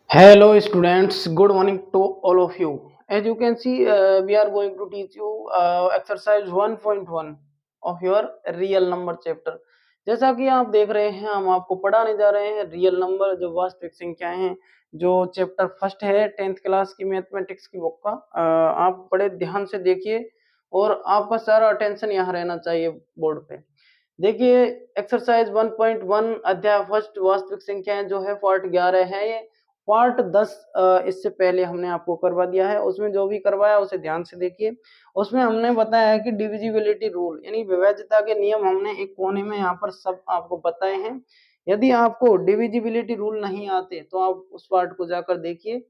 Hello students, good morning to all of you. As you can see, we are going to teach you exercise 1.1 of your real number chapter. जैसा कि आप देख रहे हैं, हम आपको पढ़ाने जा रहे हैं रियल नंबर जो वास्तविक संख्याएं हैं, जो चैप्टर फर्स्ट है 10th क्लास की मैथमेटिक्स की बुक का। आप बड़े ध्यान से देखिए और आपका सारा अटेंशन यहाँ रहना चाहिए बोर्ड पे। देखिए एक्सरसाइज 1.1 अध्याय फर्स्ट वास्तविक संख्याएं जो है पार्ट 11 है ये। पार्ट 10 इससे पहले हमने आपको करवा दिया है, उसमें जो भी करवाया उसे ध्यान से देखिए। उसमें हमने बताया है कि डिविजिबिलिटी रूल यानी विभाज्यता के नियम हमने एक कोने में यहाँ पर सब आपको बताए हैं। यदि आपको डिविजिबिलिटी रूल नहीं आते तो आप उस पार्ट को जाकर देखिए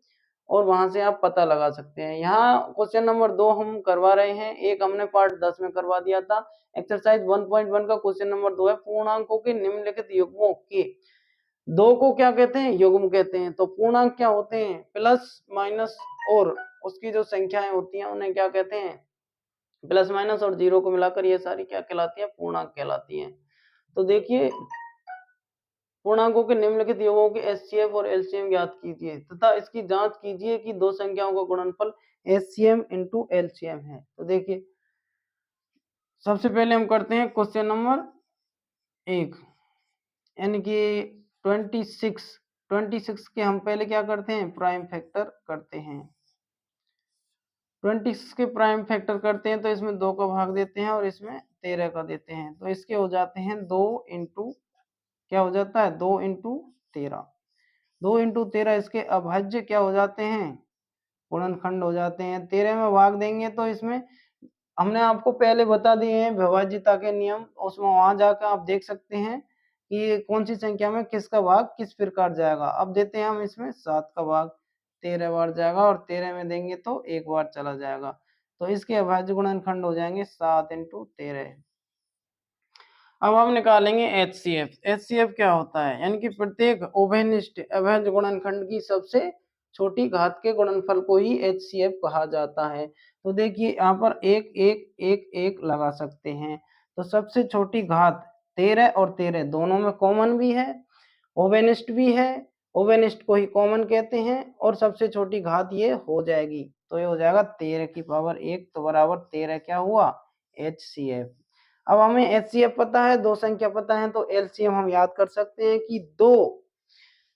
और वहां से आप पता लगा सकते हैं। यहाँ क्वेश्चन नंबर 2 हम करवा रहे हैं, एक हमने पार्ट 10 में करवा दिया था। एक्सरसाइज 1.1 का क्वेश्चन नंबर 2 है, पूर्णांकों के निम्नलिखित युग्मों के दो को क्या कहते हैं? युग्म कहते हैं। तो पूर्णांक क्या होते हैं? प्लस माइनस और उसकी जो संख्याएं होती हैं उन्हें क्या कहते हैं? प्लस माइनस और जीरो को मिलाकर ये सारी क्या कहलाती है? पूर्णांक कहलाती हैं। तो देखिए पूर्णांकों के निम्नलिखित योगों के एचसीएफ और एलसीएम ज्ञात कीजिए तथा इसकी जांच कीजिए कि दो संख्याओं का गुणनफल एचसीएम इंटू एलसीएम है। तो देखिए सबसे पहले हम करते हैं क्वेश्चन नंबर 1 यानी कि 26 के हम पहले क्या करते हैं? प्राइम फैक्टर करते हैं। 26 के प्राइम फैक्टर करते हैं तो इसमें 2 का भाग देते हैं और इसमें 13 का देते हैं। तो इसके हो जाते हैं 2 इंटू क्या हो जाता है? 2 इंटू 13। 2 इंटू 13 इसके अभाज्य क्या हो जाते हैं? गुणनखंड हो जाते हैं। 13 में भाग देंगे तो इसमें हमने आपको पहले बता दिए हैं विभाज्यता के नियम, उसमें वहां जाकर आप देख सकते हैं कि कौन सी संख्या में किसका भाग किस प्रकार जाएगा। अब देते हैं हम इसमें 7 का भाग 13 बार जाएगा और 13 में देंगे तो एक बार चला जाएगा। तो इसके अभाज्य गुणनखंड हो जाएंगे 7 इंटू 13। अब हम निकालेंगे एचसीएफ। एचसीएफ क्या होता है? यानी कि प्रत्येक उभयनिष्ठ अभाज्य गुणनखंड की सबसे छोटी घात के गुणनफल को ही एचसीएफ कहा जाता है। तो देखिए यहाँ पर एक एक एक एक लगा सकते हैं। तो सबसे छोटी घात 13 और 13 दोनों में कॉमन भी है, उभयनिष्ठ भी है। उभयनिष्ठ को ही कॉमन कहते हैं और सबसे छोटी घात ये हो जाएगी। तो ये हो जाएगा 13 की पावर 1 तो बराबर 13 क्या हुआ? एचसीएफ। अब हमें एचसीएफ पता है, दो संख्या पता है, तो एलसीएम हम याद कर सकते हैं कि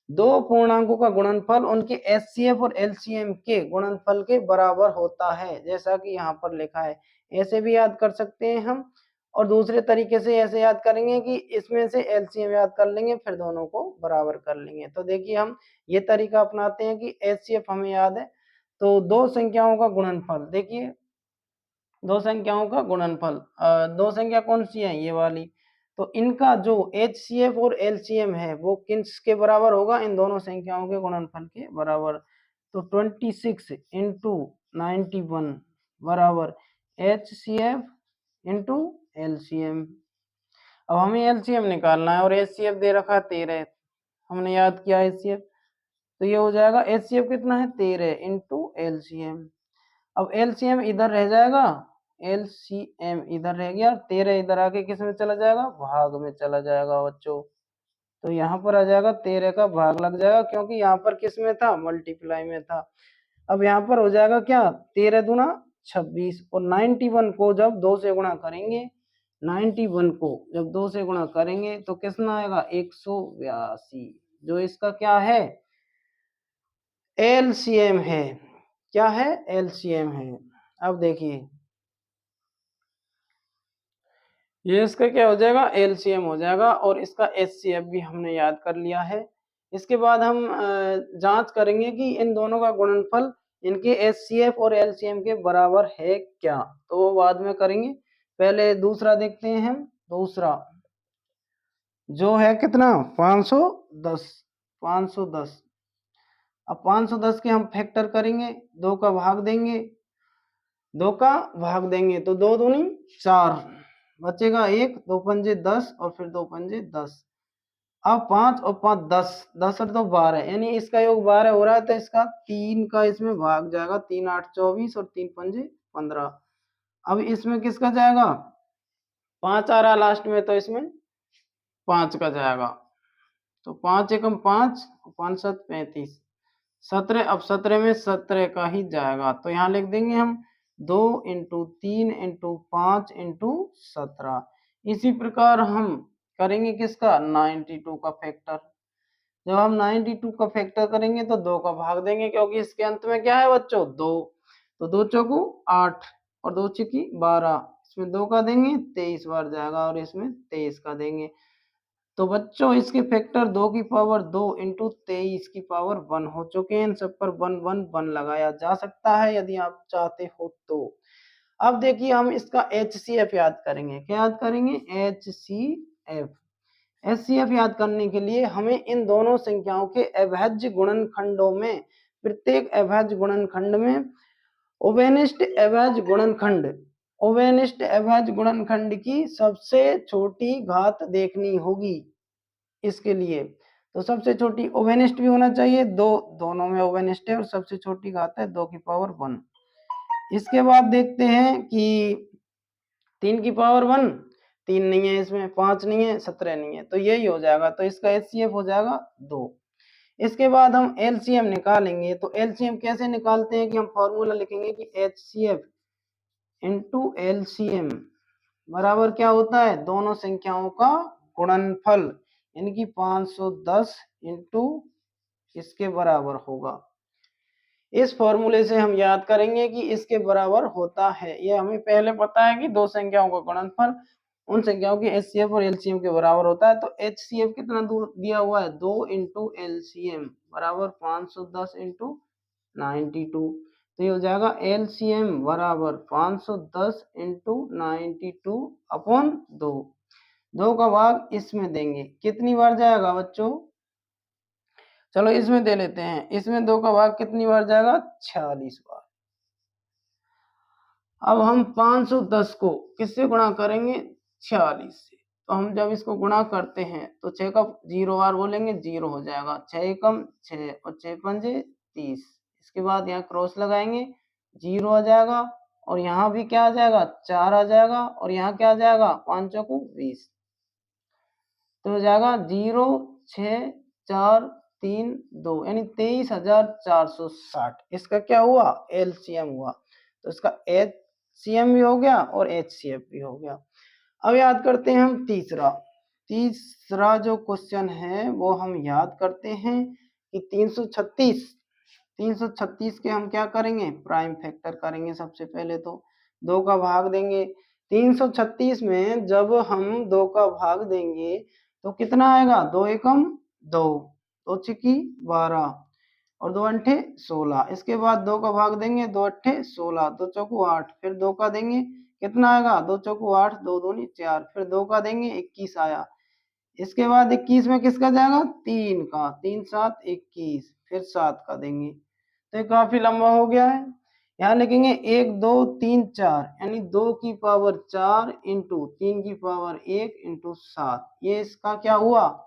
दो पूर्णांकों का गुणनफल उनके एचसीएफ और एलसीएम के गुणनफल के बराबर होता है, जैसा कि यहाँ पर लिखा है। ऐसे भी याद कर सकते हैं हम, और दूसरे तरीके से ऐसे याद करेंगे कि इसमें से एलसीएम याद कर लेंगे फिर दोनों को बराबर कर लेंगे। तो देखिए हम ये तरीका अपनाते हैं कि एचसीएफ हमें याद है तो दो संख्याओं का गुणनफल, देखिए दो संख्याओं का गुणनफल, दो संख्या कौन सी है? ये वाली। तो इनका जो एचसीएफ और एलसीएम है वो किसके बराबर होगा? इन दोनों संख्याओं के गुणनफल के बराबर। तो 26 इंटू 91 बराबर एचसीएफ इंटू एलसीएम। अब हमें एलसीएम निकालना है और एचसीएफ दे रखा है 13, हमने याद किया एचसीएफ। तो ये हो जाएगा एचसीएफ कितना है? 13 इंटू एलसीएम। अब एलसीएम इधर रह जाएगा, एलसीएम इधर रह गया, 13 इधर आके किस में चला जाएगा? भाग में चला जाएगा बच्चों। तो यहाँ पर आ जाएगा 13 का भाग लग जाएगा, क्योंकि यहाँ पर किस में था? मल्टीप्लाई में था। अब यहाँ पर हो जाएगा क्या? 13 दूना 26 और 91 को जब 2 से गुणा करेंगे, 91 को जब 2 से गुणा करेंगे तो कितना आएगा? 182, जो इसका क्या है? एलसीएम है। क्या है? एलसीएम है। अब देखिए ये इसका क्या हो जाएगा? एलसीएम हो जाएगा और इसका एचसीएफ भी हमने याद कर लिया है। इसके बाद हम जांच करेंगे कि इन दोनों का गुणनफल इनके एचसीएफ और एलसीएम के बराबर है क्या, तो वो बाद में करेंगे। पहले दूसरा देखते हैं हम। दूसरा जो है कितना? 510। 510। अब 510 के हम फैक्टर करेंगे, 2 का भाग देंगे, 2 का भाग देंगे तो 2 दूनी 4, बचेगा 1, 2 पंजे 10 और फिर 2 पंजे 10। अब 5 और 5 10, 10 और 2 12, यानी इसका योग 12 हो रहा है तो इसका 3 का इसमें भाग जाएगा, 3 8 24 और 3 पंजे 15। अब इसमें किसका जाएगा? 5 आ रहा लास्ट में तो इसमें 5 का जाएगा। तो 5 एकम 5, 5 7 35, 17, अब 17 में 17 का ही जाएगा, तो यहाँ लिख देंगे हम 2 इंटू 3 इंटू 5 इंटू 17। इसी प्रकार हम करेंगे किसका 92 का फैक्टर। जब हम 92 का फैक्टर करेंगे तो 2 का भाग देंगे, क्योंकि इसके अंत में क्या है बच्चों 2, तो 2 चौको 8 और 2 छक्की 12, इसमें 2 का देंगे 23 बार जाएगा और इसमें 23 का देंगे। तो बच्चों इसके फैक्टर 2 की पावर 2 इंटू 23 की पावर 1 हो चुके हैं। इन सब पर 1 1 1 लगाया जा सकता है यदि आप चाहते हो तो। अब देखिए हम इसका HCF याद करेंगे। क्या याद करेंगे? HCF। HCF याद करने के लिए हमें इन दोनों संख्याओं के अभाज्य गुणनखंडों में, प्रत्येक अभाज्य गुणनखंड में ओवेनिष्ट अभाज्य गुणनखंड, ओवेनिष्ट अभाज्य गुणनखंड की सबसे छोटी घात देखनी होगी। इसके लिए तो सबसे छोटी ओवेनिष्ट भी होना चाहिए, दोनों में ओवेनिष्ट है और सबसे छोटी घात है 2 की पावर 1। इसके बाद देखते हैं कि 3 की पावर 1, 3 नहीं है इसमें, 5 नहीं है, 17 नहीं है, तो यही हो जाएगा। तो इसका HCF हो जाएगा 2। इसके बाद हम LCM निकालेंगे। तो LCM कैसे निकालते हैं कि हम फॉर्मूला लिखेंगे कि HCF इंटू LCM बराबर क्या होता है, दोनों संख्याओं का गुणनफल, यानी कि 510 इंटू इसके बराबर होगा। इस फॉर्मूले से हम याद करेंगे कि इसके बराबर होता है, ये हमें पहले पता है कि दो संख्याओं का गुणनफल उन संख्याओं की HCF और LCM के बराबर होता है। तो HCF कितना दूर दिया हुआ है 2 इंटू LCM बराबर 510 इंटू 92। तो ये हो जाएगा LCM बराबर 510 इंटू 92 अपॉन 2 का भाग इसमें देंगे, कितनी बार जाएगा बच्चों, चलो इसमें दे लेते हैं। इसमें 2 का भाग कितनी बार जाएगा 46 बार। अब हम 510 को किससे गुणा करेंगे 46 से। तो हम जब इसको गुणा करते हैं तो 6 का 0 बार बोलेंगे 0 हो जाएगा, 6 एकम 6 और 6 पंजे 30। इसके बाद यहाँ क्रॉस लगाएंगे 0 आ जाएगा और यहाँ भी क्या आ जाएगा 4 आ जाएगा और यहाँ क्या आ जाएगा 5 चौको 20। तो हो जाएगा 0 6 4 3 2 यानी 23,460। इसका क्या हुआ LCM हुआ। तो इसका HCM भी हो गया और HCF भी हो गया। अब याद करते हैं हम तीसरा जो क्वेश्चन है वो हम याद करते हैं कि 336 के हम क्या करेंगे प्राइम फैक्टर करेंगे। सबसे पहले तो 2 का भाग देंगे। 336 में जब हम 2 का भाग देंगे तो कितना आएगा 2 एकम 2, 2 छिकी 12 और 2 अंठे 16। इसके बाद 2 का भाग देंगे 2 अट्ठे 16, 2 चौको 8, फिर 2 का देंगे कितना आएगा 2 चौको 8, 2 दूनी 4, फिर 2 का देंगे 21 आया। इसके बाद 21 में किसका जाएगा 3 का, 3 7 21, फिर 7 का देंगे। तो ये काफी लंबा हो गया है। यहाँ लिखेंगे 1 2 3 4 यानी 2 की पावर 4 इंटू 3 की पावर 1 इंटू 7। ये इसका क्या हुआ,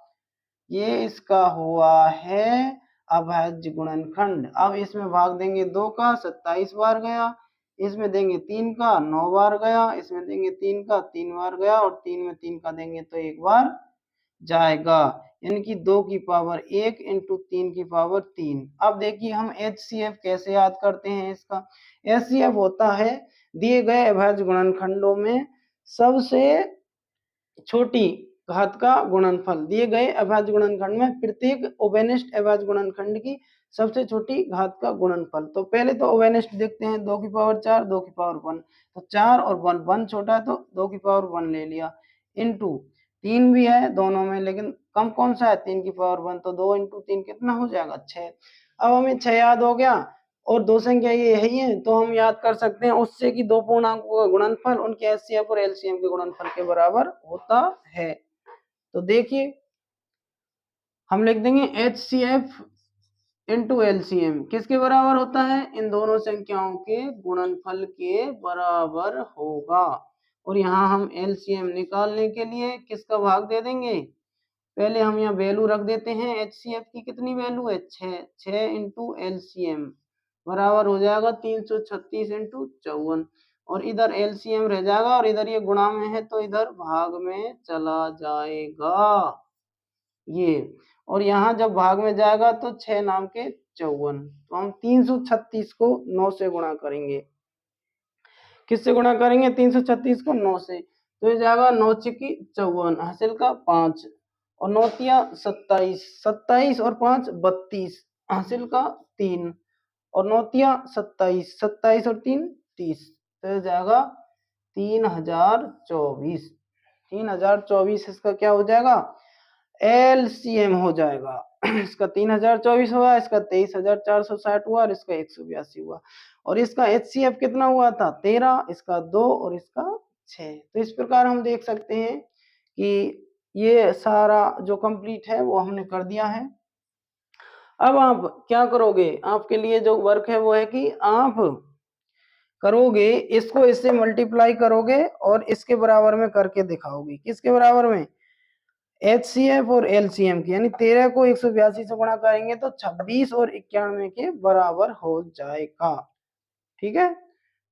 ये इसका हुआ है अभाज्य गुणनखंड। अब इसमें भाग देंगे 2 का 27 बार गया, इसमें देंगे 3 का 9 बार गया, इसमें देंगे 3 का 3 बार गया और 3 में 3 का देंगे तो 1 बार जाएगा, यानी कि 2 की पावर 1 इंटू 3 की पावर 3। अब देखिए हम HCF कैसे याद करते हैं। इसका HCF होता है दिए गए अभाज्य गुणनखंडों में सबसे छोटी घात का गुणनफल। दिए गए अभाज्य गुणनखंड में प्रत्येक ओवेनिष्ट अभाज्य गुणनखंड की सबसे छोटी घात का गुणनफल। तो पहले तो ओवेनिष्ट देखते हैं 2 की पावर 4 2 की पावर 1, तो 4 और 1 छोटा है तो 2 की पावर 1 ले लिया, इंटू 3 भी है दोनों में लेकिन कम कौन सा है 3 की पावर 1, तो 2 इंटू 3 कितना हो जाएगा 6। अब हमें 6 याद हो गया और दो संख्या ये यही है तो हम याद कर सकते हैं उससे कि दो पूर्णांकों का गुणनफल उनके HCF और LCM के गुणनफल के बराबर होता है। तो देखिए हम लिख देंगे HCF इंटू LCM किसके बराबर होता है, इन दोनों संख्याओं के गुणनफल के बराबर होगा। और यहाँ हम LCM निकालने के लिए किसका भाग दे देंगे, पहले हम यहाँ वैल्यू रख देते हैं। HCF की कितनी वैल्यू है 6 इंटू LCM बराबर हो जाएगा 336 इंटू 54 और इधर LCM रह जाएगा और इधर ये गुणा में है तो इधर भाग में चला जाएगा ये, और यहाँ जब भाग में जाएगा तो 6 नाम के 54। तो हम 336 को 9 से गुणा करेंगे। किससे गुणा करेंगे? 336 को 9 से। तो ये जाएगा 9 चिकी 54, हासिल का 5 और 9 तिया 27, 27 और 5 32, हासिल का 3 और 9 तिया 27, 27 और 3 30। तो ये जाएगा 3024। 3024 इसका क्या हो जाएगा? एलसीएम हो जाएगा। इसका 3024 हुआ, इसका 23,460 हुआ और इसका 182 हुआ। और इसका एचसीएफ कितना हुआ था? 13, इसका 2 और इसका 6। तो इस प्रकार हम देख सकते हैं कि ये सारा जो कंप्लीट है वो हमने कर दिया है। अब आप क्या करोगे? आपके लिए जो वर्क है वो है कि आप करोगे इसको, इससे मल्टीप्लाई करोगे और इसके बराबर में करके दिखाओगे। किसके बराबर में? एचसीएफ और एलसीएम की, यानी 13 को 182 से गुणा करेंगे तो 26 और 91 के बराबर हो जाएगा। ठीक है,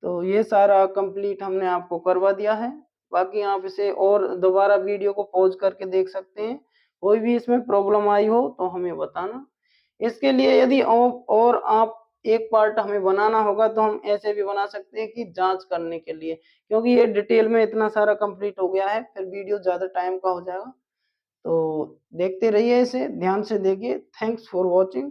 तो ये सारा कंप्लीट हमने आपको करवा दिया है। बाकी आप इसे और दोबारा वीडियो को पॉज करके देख सकते हैं। कोई भी इसमें प्रॉब्लम आई हो तो हमें बताना। इसके लिए यदि और आप एक पार्ट हमें बनाना होगा तो हम ऐसे भी बना सकते हैं कि जांच करने के लिए, क्योंकि ये डिटेल में इतना सारा कंप्लीट हो गया है, फिर वीडियो ज्यादा टाइम का हो जाएगा। तो देखते रहिए, इसे ध्यान से देखिए। Thanks for watching.